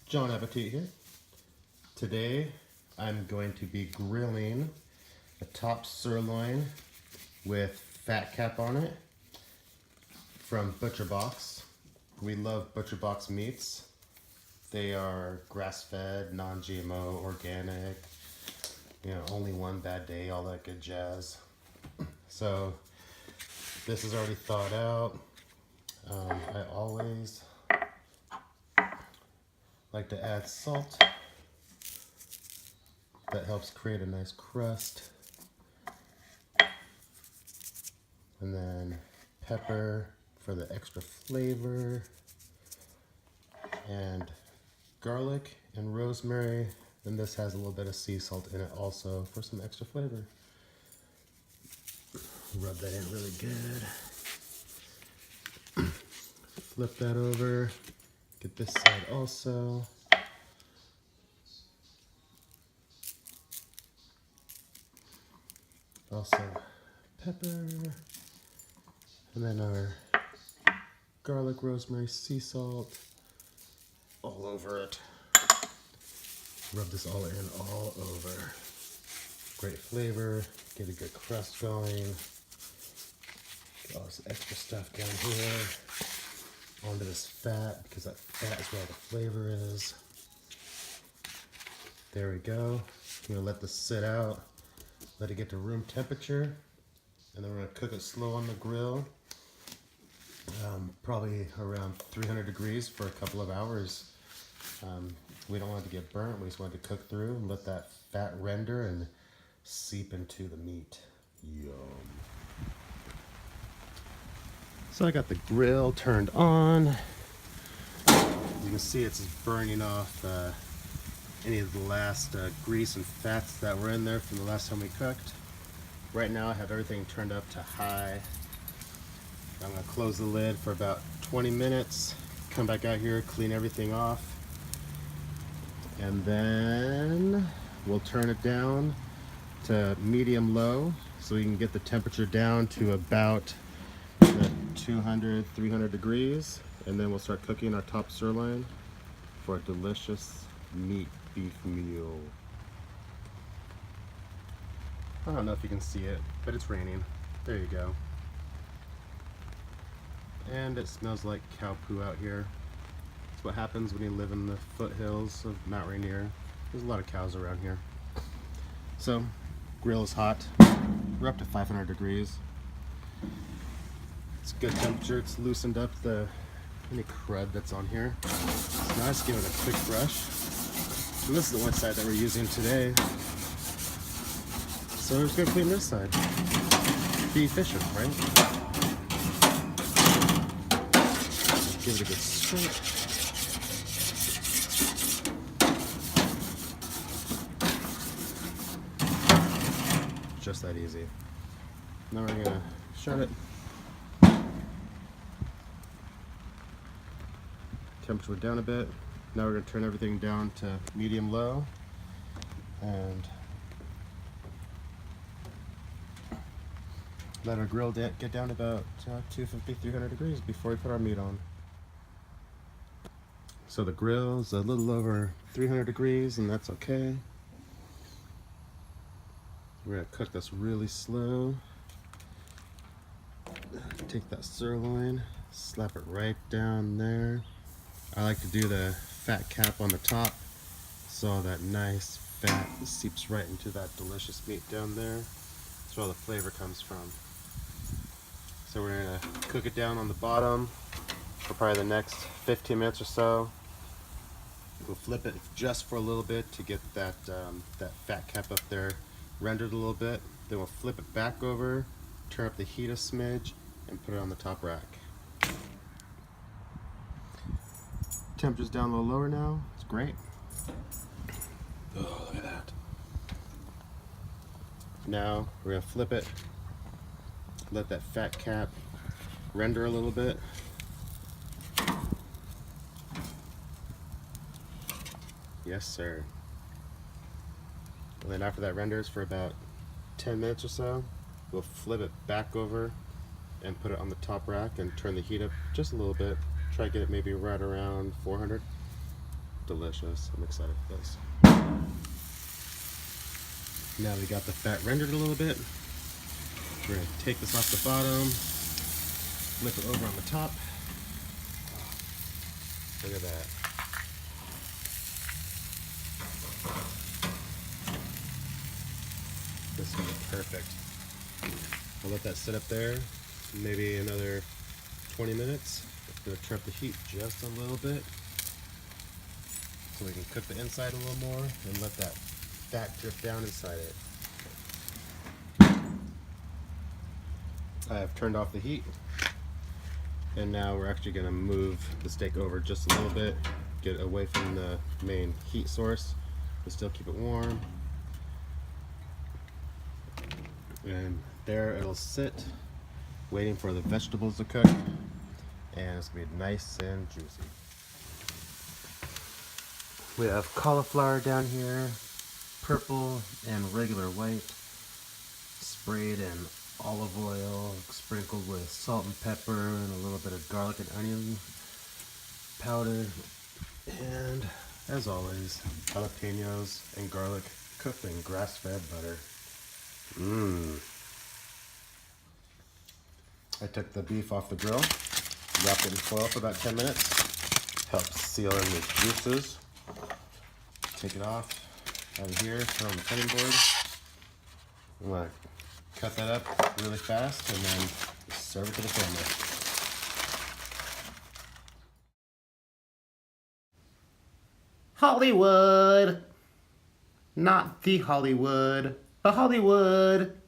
John Appetit here. Today I'm going to be grilling a top sirloin with fat cap on it from Butcher Box. We love Butcher Box meats. They are grass-fed, non-GMO, organic, only one bad day, all that good jazz. So this is already thawed out. I always like to add salt. That helps create a nice crust. And then pepper for the extra flavor. And garlic and rosemary. And this has a little bit of sea salt in it also for some extra flavor. Rub that in really good. Flip that over. Get this side also. Also pepper. And then our garlic, rosemary, sea salt all over it. Rub this all in all over. Great flavor. Get a good crust going. Get all this extra stuff down here. Onto this fat, because that fat is where all the flavor is. There we go. I'm gonna let this sit out, let it get to room temperature, and then we're gonna cook it slow on the grill, probably around 300 degrees for a couple of hours. We don't want it to get burnt, we just want it to cook through and let that fat render and seep into the meat. Yum. So I got the grill turned on. You can see it's burning off any of the last grease and fats that were in there from the last time we cooked. Right now I have everything turned up to high. I'm gonna close the lid for about 20 minutes, come back out here, clean everything off, and then we'll turn it down to medium low so we can get the temperature down to about 200, 300 degrees, and then we'll start cooking our top sirloin for a delicious meat beef meal. I don't know if you can see it, but it's raining. There you go. And it smells like cow poo out here. That's what happens when you live in the foothills of Mount Rainier. There's a lot of cows around here. So, grill is hot. We're up to 500 degrees. It's good temperature. It's loosened up any crud that's on here. So now just give it a quick brush. And this is the one side that we're using today. So we're just gonna clean this side. Be efficient, right? Give it a good scrape. Just that easy. Now we're gonna shut it. Temperature down a bit. Now we're going to turn everything down to medium low and let our grill get down to about 250, 300 degrees before we put our meat on. So the grill's a little over 300 degrees, and that's okay. We're going to cook this really slow. Take that sirloin, slap it right down there. I like to do the fat cap on the top so that nice fat seeps right into that delicious meat down there. That's where all the flavor comes from. So we're going to cook it down on the bottom for probably the next 15 minutes or so. We'll flip it just for a little bit to get that fat cap up there rendered a little bit. Then we'll flip it back over, turn up the heat a smidge, and put it on the top rack. Temperature's down a little lower now. It's great. Oh, look at that. Now we're gonna flip it, let that fat cap render a little bit. Yes, sir. And then after that renders for about 10 minutes or so, we'll flip it back over and put it on the top rack and turn the heat up just a little bit. Try to get it maybe right around 400. delicious. I'm excited for this. Now we got the fat rendered a little bit. We're going to take this off the bottom, flip it over on the top. Look at that. This is going to be perfect. I'll let that sit up there, maybe another 20 minutes. I'm going to turn up the heat just a little bit so we can cook the inside a little more and let that fat drip down inside it. I have turned off the heat, and now we're actually going to move the steak over just a little bit, get away from the main heat source, but still keep it warm. And there it'll sit, waiting for the vegetables to cook, and it's going to be nice and juicy. We have cauliflower down here, purple and regular white, sprayed in olive oil, sprinkled with salt and pepper and a little bit of garlic and onion powder, and as always, jalapenos and garlic cooked in grass-fed butter. I took the beef off the grill, wrapped it in foil for about 10 minutes, helps seal in the juices. Take it off out of here, throw it on the cutting board. I'm going to cut that up really fast and then serve it to the family. Hollywood! Not the Hollywood, but Hollywood!